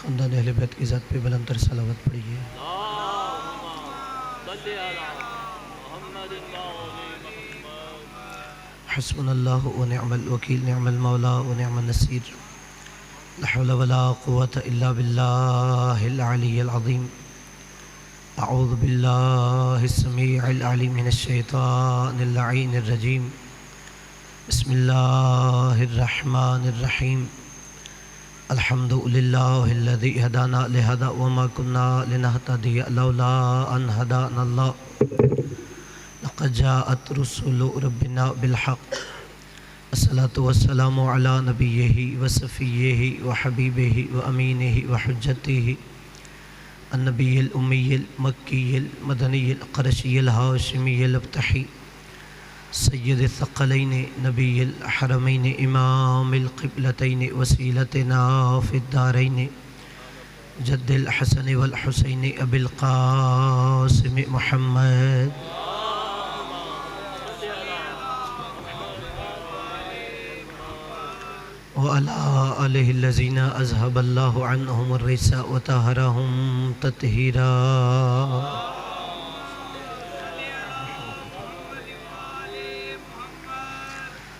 خاندان اہل بیت کی ذات پہ بلند تر صلوات پڑھیے۔ حسبنا اللہ و نعم الوکیل، نعم المولا و نعم النصیر، لا حول ولا قوة الا باللہ العلی العظیم۔ اعوذ باللہ السمیع العلیم من الشیطان اللعین الرجیم۔ بسم اللہ الرحمن الرحیم۔ الحمد للہ الذی ہدانا لہذا وما كنا لنہتدی لولا ان ہدانا اللہ۔ لقد جاءت رسل ربنا بالحق۔ الصلاة والسلام علی نبیہ وصفیہ وحبیبہ وامینہ وحجتہ النبی الامی المکی المدنی القرشی الہاشمی الابتحی سید الثقلین نبی الحرمین امام القبلتین وسیلتنا فی الدارین جد الحسن والحسین ابی القاسم محمد وعلى آلہ الذین اذهب اللہ عنہم الرجس وطہرہم تطہیرا۔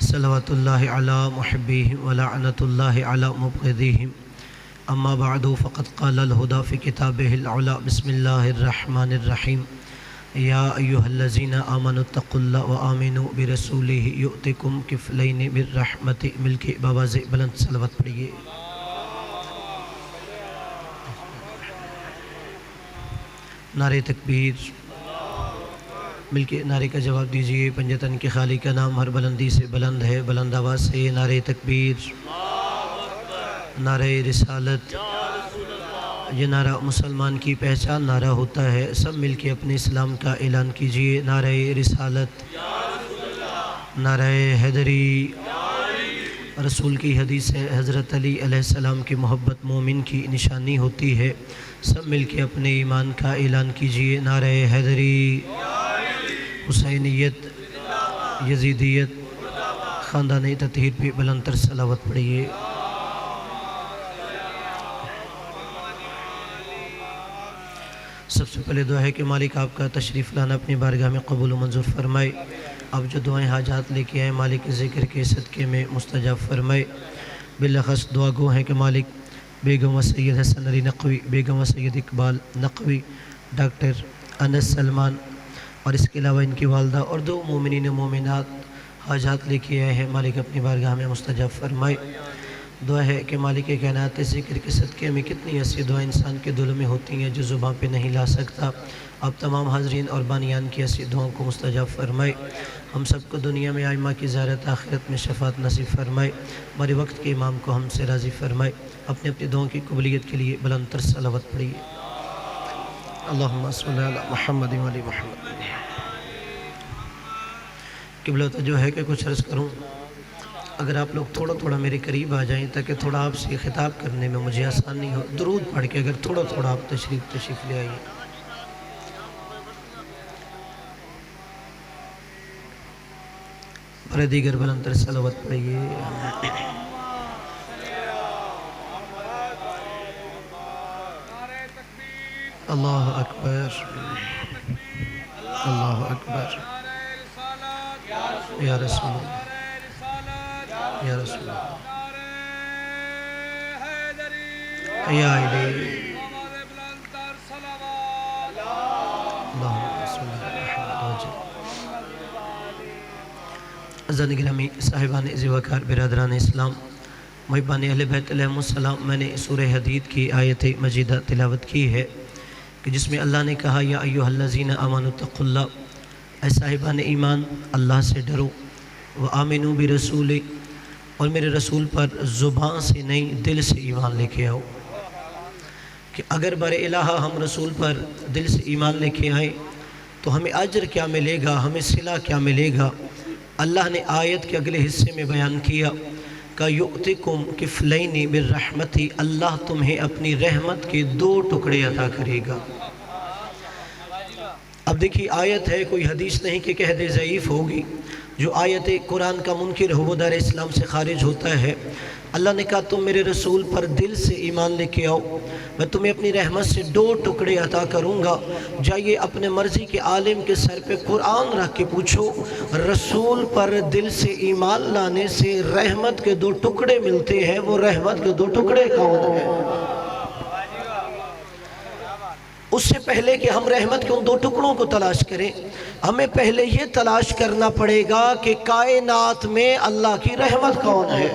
صلوات اللہ علی محبیہم ولعنت اللہ علی مبغضیہم۔ اما بعد فقد قال الہدی فی کتابہ العلی۔ بسم اللہ الرحمن الرحیم۔ یا ایہا الذین آمنوا اتقوا اللہ وآمنوا برسولہ یؤتکم کفلین من رحمت مل کے بآواز بلند صلوات پڑھیے۔ نعرہ تکبیر، مل کے نعرے کا جواب دیجئے۔ پنجتن کے خالق کا نام ہر بلندی سے بلند ہے، بلند آواز سے نعرہ تکبیر، نعرہ رسالت۔ یہ نعرہ مسلمان کی پہچان نعرہ ہوتا ہے۔ سب مل کے اپنے اسلام کا اعلان کیجئے۔ نعرہ رسالت، نعرہ حیدری۔ رسول کی حدیث ہے حضرت علی علیہ السلام کی محبت مومن کی نشانی ہوتی ہے۔ سب مل کے اپنے ایمان کا اعلان کیجئے۔ نعرہ حیدری، حسینیت، یزیدیت، خاندان تطہیر پہ بلند تر صلوات پڑھیے۔ سب سے پہلے دعا ہے کہ مالک آپ کا تشریف لانا اپنی بارگاہ میں قبول و منظور فرمائے۔ آپ جو دعائیں حاجات لے کے آئے مالک ذکر کے صدقے میں مستجاب فرمائے۔ بالخص دعا گو ہیں کہ مالک بیگم و سید حسن علی نقوی، بیگم و سید اقبال نقوی، ڈاکٹر انس سلمان اور اس کے علاوہ ان کی والدہ اور دو مومنین و مومنات حاجات لے کے آئے ہیں، مالک اپنی بارگاہ میں مستجاب فرمائے۔ دعا ہے کہ مالک کائنات ذکر کے صدقے میں کتنی ایسی دعائیں انسان کے دل میں ہوتی ہیں جو زبان پہ نہیں لا سکتا۔ آپ تمام حاضرین اور بانیان کی ایسی دعاؤں کو مستجاب فرمائے۔ ہم سب کو دنیا میں ائمہ کی زیارت، آخرت میں شفاعت نصیب فرمائے۔ ہمارے وقت کے امام کو ہم سے راضی فرمائے۔ اپنی اپنی دعاؤں کی قبولیت کے لیے بلند تر صلوات پڑھیے۔ اللہم صلی علی محمد و علی محمد۔ قبلہ توجہ ہے کہ کچھ عرض کروں، اگر آپ لوگ تھوڑا تھوڑا میرے قریب آ جائیں تاکہ تھوڑا آپ سے خطاب کرنے میں مجھے آسانی ہو، درود پڑھ کے اگر تھوڑا تھوڑا آپ تشریف لے آئیے۔ اور دیگر بلند تر صلوات پڑھیے۔ اللہ اکبر، اللہ اکبر، یا رسول اللہ، یا رسول اللہ، یا علی، اللہم صلی علی محمد وجل۔ عزیزان گرامی، صاحبان زوکار، برادران اسلام، محبان اہل بیت علیہ السلام، میں نے سورہ حدید کی آیت مجیدہ تلاوت کی ہے کہ جس میں اللہ نے کہا یا ایہا الذین آمنوا اتقوا اللہ، اے صاحبان ایمان اللہ سے ڈرو، وآمنوا برسولہ، اور میرے رسول پر زبان سے نہیں دل سے ایمان لے کے آؤ۔ کہ اگر بر الہ ہم رسول پر دل سے ایمان لے کے آئیں تو ہمیں اجر کیا ملے گا، ہمیں صلہ کیا ملے گا۔ اللہ نے آیت کے اگلے حصے میں بیان کیا کہ یؤتکم کفلین من رحمتی، اللہ تمہیں اپنی رحمت کے 2 ٹکڑے عطا کرے گا۔ اب دیکھیے آیت ہے، کوئی حدیث نہیں کہ کہہ دے ضعیف ہوگی، جو آیت قرآن کا منکر ہو وہ دار اسلام سے خارج ہوتا ہے۔ اللہ نے کہا تم میرے رسول پر دل سے ایمان لے کے آؤ، میں تمہیں اپنی رحمت سے 2 ٹکڑے عطا کروں گا۔ جائیے اپنے مرضی کے عالم کے سر پہ قرآن رکھ کے پوچھو، رسول پر دل سے ایمان لانے سے رحمت کے 2 ٹکڑے ملتے ہیں، وہ رحمت کے 2 ٹکڑے کون ہیں؟ اس سے پہلے کہ ہم رحمت کے ان 2 ٹکڑوں کو تلاش کریں، ہمیں پہلے یہ تلاش کرنا پڑے گا کہ کائنات میں اللہ کی رحمت کون ہے۔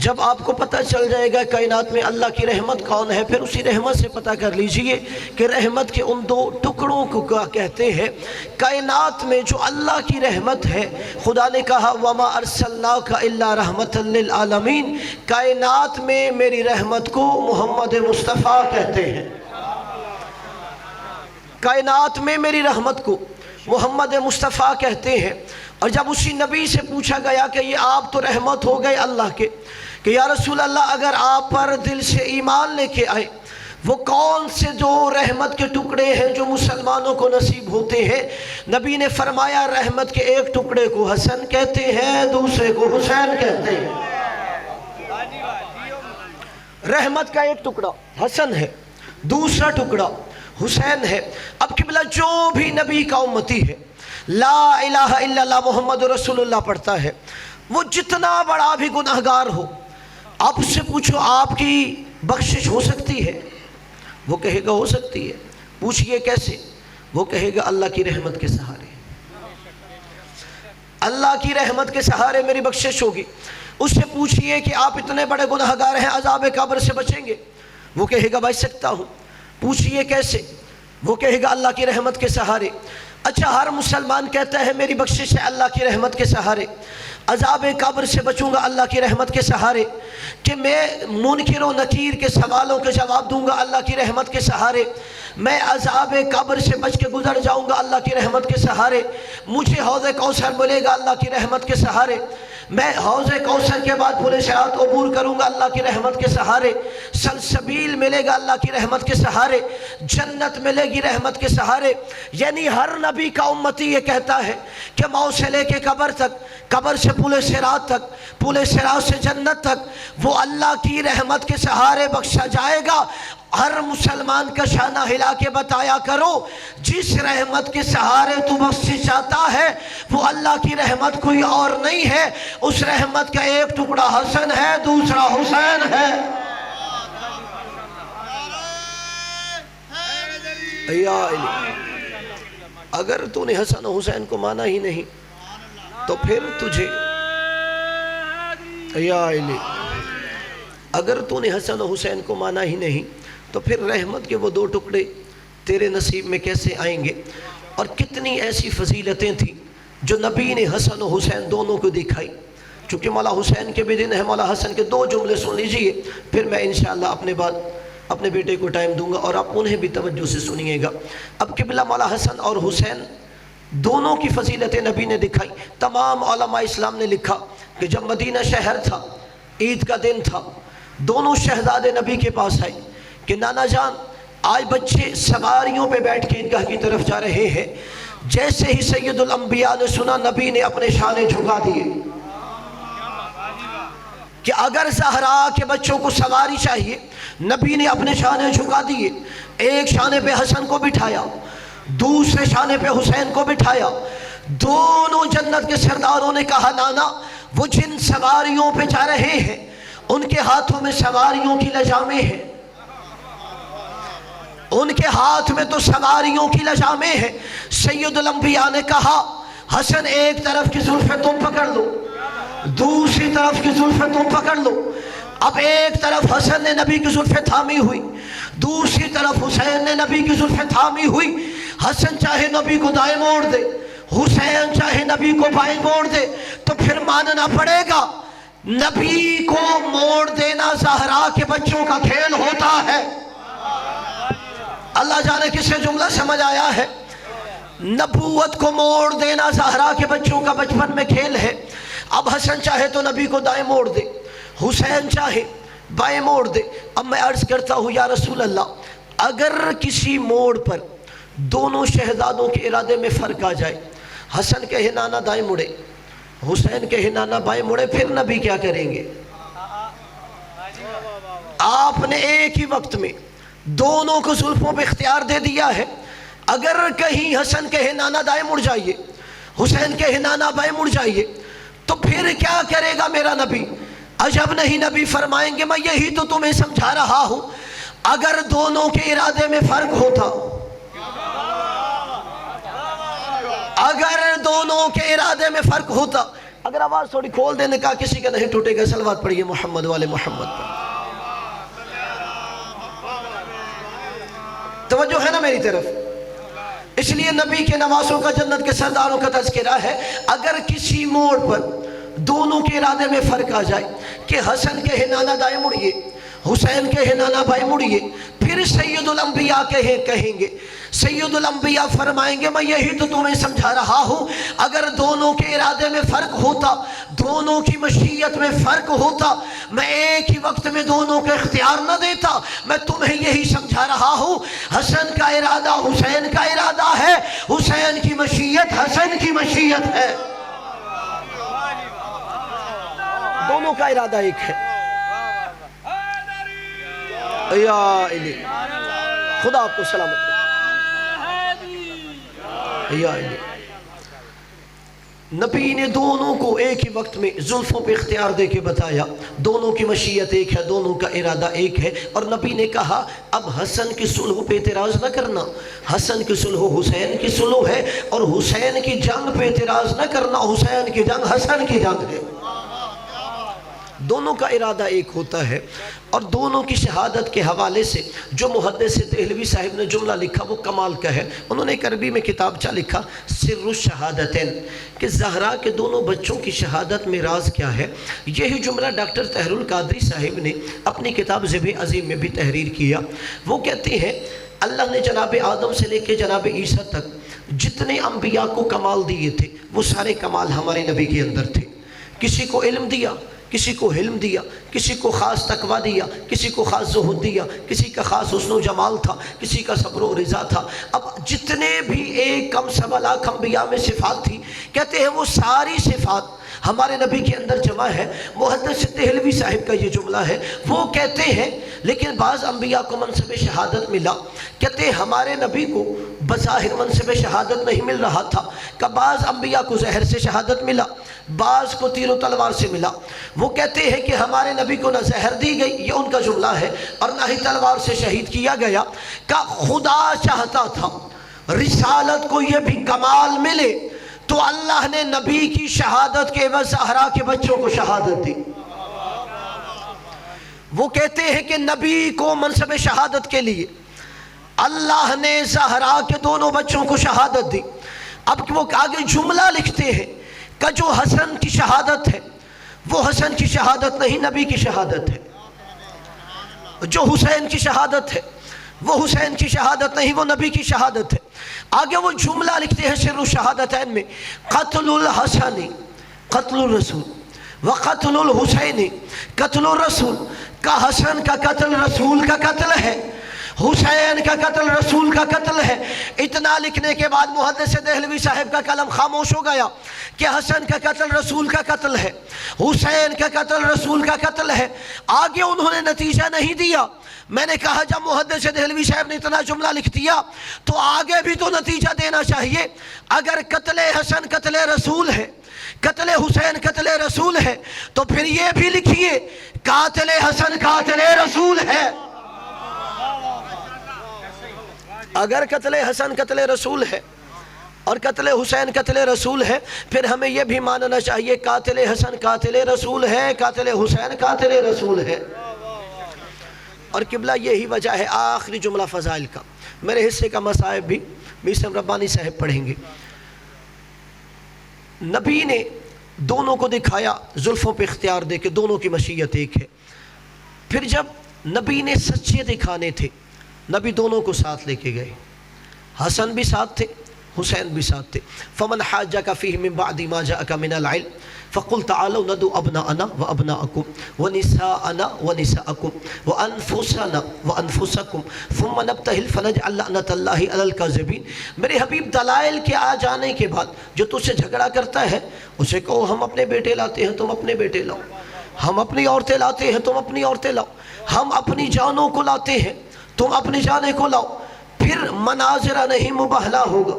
جب آپ کو پتہ چل جائے گا کائنات میں اللہ کی رحمت کون ہے، پھر اسی رحمت سے پتہ کر لیجئے کہ رحمت کے ان 2 ٹکڑوں کو کیا کہتے ہیں۔ کائنات میں جو اللہ کی رحمت ہے، خدا نے کہا وَمَا أَرْسَلْنَاكَ إِلَّا رَحْمَةً لِلْعَالَمِينَ، کائنات میں میری رحمت کو محمد مصطفیٰ کہتے ہیں۔ کائنات میں میری رحمت کو محمد مصطفیٰ کہتے ہیں۔ اور جب اسی نبی سے پوچھا گیا کہ یہ آپ تو رحمت ہو گئے اللہ کے، کہ یا رسول اللہ اگر آپ پر دل سے ایمان لے کے آئے، وہ کون سے 2 رحمت کے ٹکڑے ہیں جو مسلمانوں کو نصیب ہوتے ہیں؟ نبی نے فرمایا رحمت کے 1 ٹکڑے کو حسن کہتے ہیں، دوسرے کو حسین کہتے ہیں۔ رحمت کا 1 ٹکڑا حسن ہے، دوسرا ٹکڑا حسین ہے۔ اب قبلہ جو بھی نبی کا امتی ہے، لا الہ الا اللہ محمد رسول اللہ پڑھتا ہے، وہ جتنا بڑا بھی گناہگار ہو، آپ اس سے پوچھو آپ کی بخشش ہو سکتی ہے؟ وہ کہے گا ہو سکتی ہے۔ پوچھئے کیسے؟ وہ کہے گا اللہ کی رحمت کے سہارے، اللہ کی رحمت کے سہارے میری بخشش ہوگی۔ اس سے پوچھئے کہ آپ اتنے بڑے گناہگار ہیں، عذاب قبر سے بچیں گے؟ وہ کہے گا بچ سکتا ہوں۔ پوچھئے کیسے؟ وہ کہے گا اللہ کی رحمت کے سہارے۔ اچھا، ہر مسلمان کہتا ہے میری بخشش ہے اللہ کی رحمت کے سہارے، عذاب قبر سے بچوں گا اللہ کی رحمت کے سہارے، کہ میں منکر و نکیر کے سوالوں کے جواب دوں گا اللہ کی رحمت کے سہارے، میں عذاب قبر سے بچ کے گزر جاؤں گا اللہ کی رحمت کے سہارے، مجھے حوض کوثر ملے گا اللہ کی رحمت کے سہارے، میں حوض کوثر کے بعد پورے صراط عبور کروں گا اللہ کی رحمت کے سہارے، سلسبیل ملے گا اللہ کی رحمت کے سہارے، جنت ملے گی رحمت کے سہارے۔ یعنی ہر نبی کا امتی یہ کہتا ہے کہ موت سے لے کے قبر تک، قبر سے پورے صراط تک، پورے صراط سے جنت تک وہ اللہ کی رحمت کے سہارے بخشا جائے گا۔ ہر مسلمان کا شانہ ہلا کے بتایا کرو، جس رحمت کے سہارے تو بخشش چاہتا ہے وہ اللہ کی رحمت کوئی اور نہیں ہے، اس رحمت کا 1 ٹکڑا حسن ہے، دوسرا حسین ہے۔ یا علی، اگر تو نے حسن و حسین کو مانا ہی نہیں تو پھر تجھے، یا علی، اگر تو نے حسن و حسین کو مانا ہی نہیں تو پھر رحمت کے وہ 2 ٹکڑے تیرے نصیب میں کیسے آئیں گے؟ اور کتنی ایسی فضیلتیں تھیں جو نبی نے حسن و حسین دونوں کو دکھائی۔ چونکہ مولا حسین کے بھی دن ہے، مولا حسن کے 2 جملے سن لیجئے، پھر میں انشاءاللہ اپنے بیٹے کو ٹائم دوں گا اور آپ انہیں بھی توجہ سے سنیے گا۔ اب قبلہ مولا حسن اور حسین دونوں کی فضیلتیں نبی نے دکھائی۔ تمام علماء اسلام نے لکھا کہ جب مدینہ شہر تھا، عید کا دن تھا، دونوں شہزادے نبی کے پاس آئے کہ نانا جان آج بچے سواریوں پہ بیٹھ کے عیدگاہ کی طرف جا رہے ہیں۔ جیسے ہی سید الانبیاء نے سنا، نبی نے اپنے شانے جھکا دیے کہ اگر زہرا کے بچوں کو سواری چاہیے، نبی نے اپنے شانے جھکا دیے۔ ایک شانے پہ حسن کو بٹھایا، دوسرے شانے پہ حسین کو بٹھایا۔ دونوں جنت کے سرداروں نے کہا نانا وہ جن سواریوں پہ جا رہے ہیں ان کے ہاتھوں میں سواریوں کی لجامیں ہیں، ان کے ہاتھ میں تو سواریوں کی لجامیں ہیں۔ سید الانبیاء نے کہا حسن ایک طرف کی زلفیں تم پکڑ لو، دوسری طرف کی زلفیں تم پکڑ لو۔ اب ایک طرف حسن نے نبی کی زلفیں تھامی ہوئی، دوسری طرف حسین نے نبی کی زلفیں تھامی ہوئی۔ حسن چاہے نبی کو دائیں موڑ دے، حسین چاہے نبی کو بائیں موڑ دے، تو پھر ماننا پڑے گا نبی کو موڑ دینا زہرا کے بچوں کا کھیل ہوتا ہے۔ اللہ جانے کسے جملہ سمجھ آیا ہے؟ نبوت کو موڑ دینا زہرا کے بچوں کا بچپن میں کھیل ہے۔ اب حسن چاہے تو نبی کو دائیں موڑ دے، حسین چاہے بائیں موڑ دے۔ اب میں عرض کرتا ہوں یا رسول اللہ، اگر کسی موڑ پر دونوں شہزادوں کے ارادے میں فرق آ جائے، حسن کہے نانا دائیں مڑے، حسین کہے نانا بائیں مڑے، پھر نبی کیا کریں گے؟ آپ نے ایک ہی وقت میں دونوں کو زلفوں پہ اختیار دے دیا ہے۔ اگر کہیں حسن کہے نانا دائیں مڑ جائیے، حسین کہے نانا بائیں مڑ جائیے، تو پھر کیا کرے گا میرا نبی؟ عجب نہیں، نبی فرمائیں گے میں یہی تو تمہیں سمجھا رہا ہوں، اگر دونوں کے ارادے میں فرق ہوتا، اگر دونوں کے ارادے میں فرق ہوتا، اگر آواز تھوڑی کھول دینے کا کسی کا نہیں ٹوٹے گا، صلوات پڑھیے محمد والے محمد پر۔ توجہ ہے نا میری طرف؟ اس لیے نبی کے نواسوں کا، جنت کے سرداروں کا تذکرہ ہے۔ اگر کسی موڑ پر دونوں کے ارادے میں فرق آ جائے کہ حسن کہے نانا دائیں مڑیے، حسین کہے نانا بائیں مڑیے، پھر سید الانبیاء کہیں گے، سید الانبیاء فرمائیں گے میں یہی تو تمہیں سمجھا رہا ہوں، اگر دونوں کے ارادے میں فرق ہوتا، دونوں کی مشیت میں فرق ہوتا، میں ایک ہی وقت میں دونوں کا اختیار نہ دیتا، میں تمہیں یہی سمجھا رہا ہوں، حسن کا ارادہ حسین کا ارادہ ہے، حسین کی مشیت حسن کی مشیت ہے، دونوں کا ارادہ ایک ہے۔ یا علی خدا آپ کو سلامت رکھے۔ یا علی نبی نے دونوں کو ایک ہی وقت میں زلفوں پہ اختیار دے کے بتایا، دونوں کی مشیت ایک ہے، دونوں کا ارادہ ایک ہے، اور نبی نے کہا اب حسن کی صلح پہ اعتراض نہ کرنا، حسن کی صلح حسین کی صلح ہے، اور حسین کی جنگ پہ اعتراض نہ کرنا، حسین کی جنگ حسن کی جنگ ہے۔ دونوں کا ارادہ ایک ہوتا ہے، اور دونوں کی شہادت کے حوالے سے جو محدث دہلوی صاحب نے جملہ لکھا وہ کمال کا ہے۔ انہوں نے ایک عربی میں کتابچہ لکھا سر الشہادتین، کہ زہرا کے دونوں بچوں کی شہادت میں راز کیا ہے۔ یہی جملہ ڈاکٹر طاہر القادری صاحب نے اپنی کتاب ذبح عظیم میں بھی تحریر کیا۔ وہ کہتے ہیں اللہ نے جناب آدم سے لے کے جناب عیسیٰ تک جتنے انبیاء کو کمال دیے تھے وہ سارے کمال ہمارے نبی کے اندر تھے۔ کسی کو علم دیا، کسی کو حلم دیا، کسی کو خاص تقویٰ دیا، کسی کو خاص زہد دیا، کسی کا خاص حسن و جمال تھا، کسی کا صبر و رضا تھا۔ اب جتنے بھی ایک کم سوا لاکھ انبیاء میں صفات تھی، کہتے ہیں وہ ساری صفات ہمارے نبی کے اندر جمع ہے۔ محدث دہلوی صاحب کا یہ جملہ ہے، وہ کہتے ہیں لیکن بعض انبیاء کو منصب شہادت ملا، کہتے ہیں ہمارے نبی کو بظاہر منصب شہادت نہیں مل رہا تھا، کہ بعض انبیاء کو زہر سے شہادت ملا، بعض کو تیر و تلوار سے ملا۔ وہ کہتے ہیں کہ ہمارے نبی کو نہ زہر دی گئی، یہ ان کا جملہ ہے، اور نہ ہی تلوار سے شہید کیا گیا، کہ خدا چاہتا تھا رسالت کو یہ بھی کمال ملے تو اللہ نے نبی کی شہادت کے عوض زہرا کے بچوں کو شہادت دی۔ وہ کہتے ہیں کہ نبی کو منصب شہادت کے لیے اللہ نے زہرا کے دونوں بچوں کو شہادت دی۔ اب وہ آگے جملہ لکھتے ہیں کہ جو حسن کی شہادت ہے وہ حسن کی شہادت نہیں، نبی کی شہادت ہے۔ جو حسین کی شہادت ہے وہ حسین کی شہادت نہیں، وہ نبی کی شہادت ہے۔ آگے وہ جملہ لکھتے ہیں سر الشہادتین میں، قتل الحسن قتل الرسول وقتل الحسین قتل الرسول، کا حسن کا قتل رسول کا قتل ہے، حسین کا قتل رسول کا قتل ہے۔ اتنا لکھنے کے بعد محدث دہلوی صاحب کا قلم خاموش ہو گیا کہ حسن کا قتل رسول کا قتل ہے، حسین کا قتل رسول کا قتل ہے۔ آگے انہوں نے نتیجہ نہیں دیا۔ میں نے کہا جب محدث دہلوی صاحب نے اتنا جملہ لکھ دیا تو آگے بھی تو نتیجہ دینا چاہیے۔ اگر قتل حسن قتل رسول ہے، قتل حسین قتل رسول ہے، تو پھر یہ بھی لکھیے قاتل حسن قاتل رسول ہے۔ اگر قتل حسن قتل رسول ہے اور قتل حسین قتل رسول ہے، پھر ہمیں یہ بھی ماننا چاہیے قاتل حسن قاتل رسول ہے، قاتل حسین قاتل رسول ہے۔ اور قبلہ یہی وجہ ہے آخری جملہ فضائل کا، میرے حصے کا مصائب بھی میسم ربانی صاحب پڑھیں گے۔ نبی نے دونوں کو دکھایا زلفوں پہ اختیار دے کے دونوں کی مشیت ایک ہے۔ پھر جب نبی نے سچے دکھانے تھے، نبی دونوں کو ساتھ لے کے گئے، حسن بھی ساتھ تھے، حسین بھی ساتھ تھے۔ فمن حاجک فیہ من بعد ما جاءک من العلم، فقل تعالوا ندعو ابناءنا وابناءکم ونساءنا ونساءکم وانفسنا وانفسکم ثم نبتہل فنجعل لعنت اللہ علی الکاذبین. میرے حبیب دلائل کے آ جانے کے بعد جو تجھ سے جھگڑا کرتا ہے اسے کہو ہم اپنے بیٹے لاتے ہیں تم اپنے بیٹے لاؤ، ہم اپنی عورتیں لاتے ہیں تم اپنی عورتیں لاؤ، ہم اپنی جانوں کو لاتے ہیں تم اپنی جانے کو لاؤ. پھر مناظرہ نہیں مباہلہ ہوگا.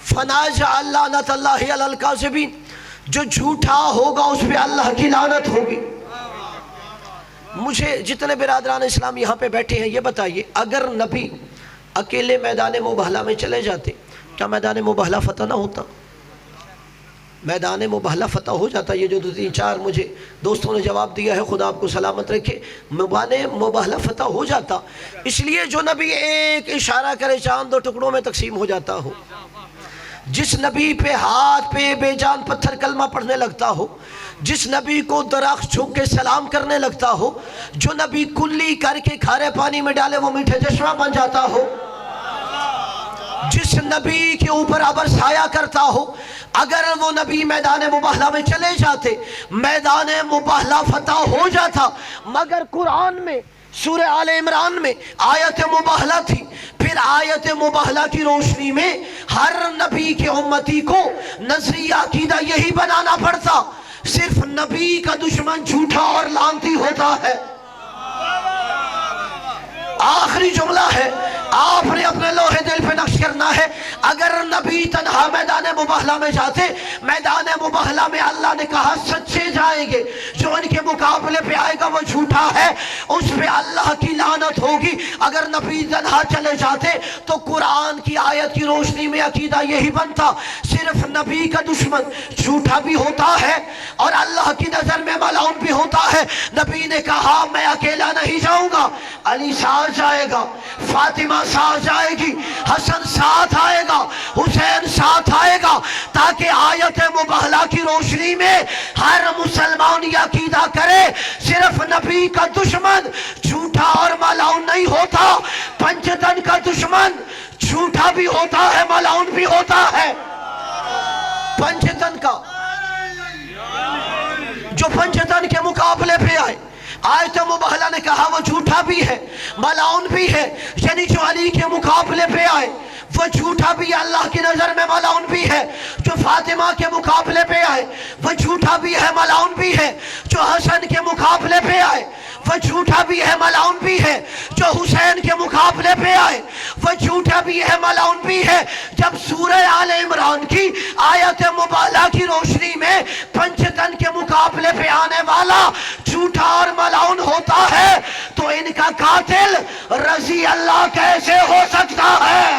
فنجعل لعنت اللہ علی الکاذبین، جو جھوٹا ہوگا اس پہ اللہ کی لعنت ہوگی. مجھے جتنے برادران اسلام یہاں پہ بیٹھے ہیں یہ بتائیے، اگر نبی اکیلے میدان مباہلہ میں چلے جاتے کیا میدان مباہلہ فتح نہ ہوتا؟ میدان مباہلہ فتح ہو جاتا. یہ جو 2-3-4 مجھے دوستوں نے جواب دیا ہے، خدا آپ کو سلامت رکھے، میدان مباہلہ فتح ہو جاتا. اس لیے جو نبی ایک اشارہ کرے چاند 2 ٹکڑوں میں تقسیم ہو جاتا ہو، جس نبی پہ ہاتھ پہ بے جان پتھر کلمہ پڑھنے لگتا ہو، جس نبی کو درخت جھک کے سلام کرنے لگتا ہو، جو نبی کلی کر کے کھارے پانی میں ڈالے وہ میٹھے چشمہ بن جاتا ہو، جس نبی کے اوپر ابر سایہ کرتا ہو، اگر وہ نبی میدان مباہلہ میں چلے جاتے میدان مباہلہ فتح ہو جاتا. مگر قرآن میں سورہ آل عمران میں آیت مباہلہ تھی. پھر آیت مباہلہ کی روشنی میں ہر نبی کے امتی کو نظریہ عقیدہ یہی بنانا پڑتا، صرف نبی کا دشمن جھوٹا اور لعنتی ہوتا ہے. آخری جملہ ہے، آپ نے اپنے لوہے دل پہ نقش کرنا ہے. اگر نبی تنہا میدان مباہلہ میں جاتے، میدان مباہلہ میں اللہ نے کہا سچے جائیں گے، جو ان کے مقابلے پہ آئے گا وہ جھوٹا ہے، اس پہ اللہ کی لعنت ہوگی. اگر نبی تنہا چلے جاتے تو قرآن کی آیت کی روشنی میں عقیدہ یہی بنتا، صرف نبی کا دشمن جھوٹا بھی ہوتا ہے اور اللہ کی نظر میں ملعون بھی ہوتا ہے. نبی نے کہا میں اکیلا نہیں جاؤں گا، علی ساتھ جائے گا، فاطمہ ساتھ جائے گی، حسن ساتھ آئے گا، حسین ساتھ آئے گا، تاکہ آیت مباہلہ کی روشنی میں ہر مسلمان یہ عقیدہ کرے صرف نبی کا دشمن جھوٹا اور ملعون نہیں ہوتا، پنجتن کا دشمن جھوٹا بھی ہوتا ہے ملعون بھی ہوتا ہے. پنجتن کا جو پنجتن کے مقابلے پہ آئے، آیت مباہلہ نے کہا وہ جھوٹا بھی ہے ملعون بھی ہے. یعنی جو علی کے مقابلے پہ آئے وہ جھوٹا بھی اللہ کی نظر میں ملعون بھی ہے، جو فاطمہ کے مقابلے پہ آئے وہ جھوٹا بھی ہے ملعون بھی ہے، جو حسن کے مقابلے پہ آئے وہ جھوٹا بھی ہے ملعون بھی ہے، جو حسین کے مقابلے پہ آئے وہ جھوٹا بھی ہے ملعون بھی ہے. جب سورہ آل عمران کی آیت مباہلہ کی روشنی میں پنجتن کے مقابلے پہ آنے والا جھوٹا اور ملعون ہوتا ہے تو ان کا قاتل رضی اللہ کیسے ہو سکتا ہے؟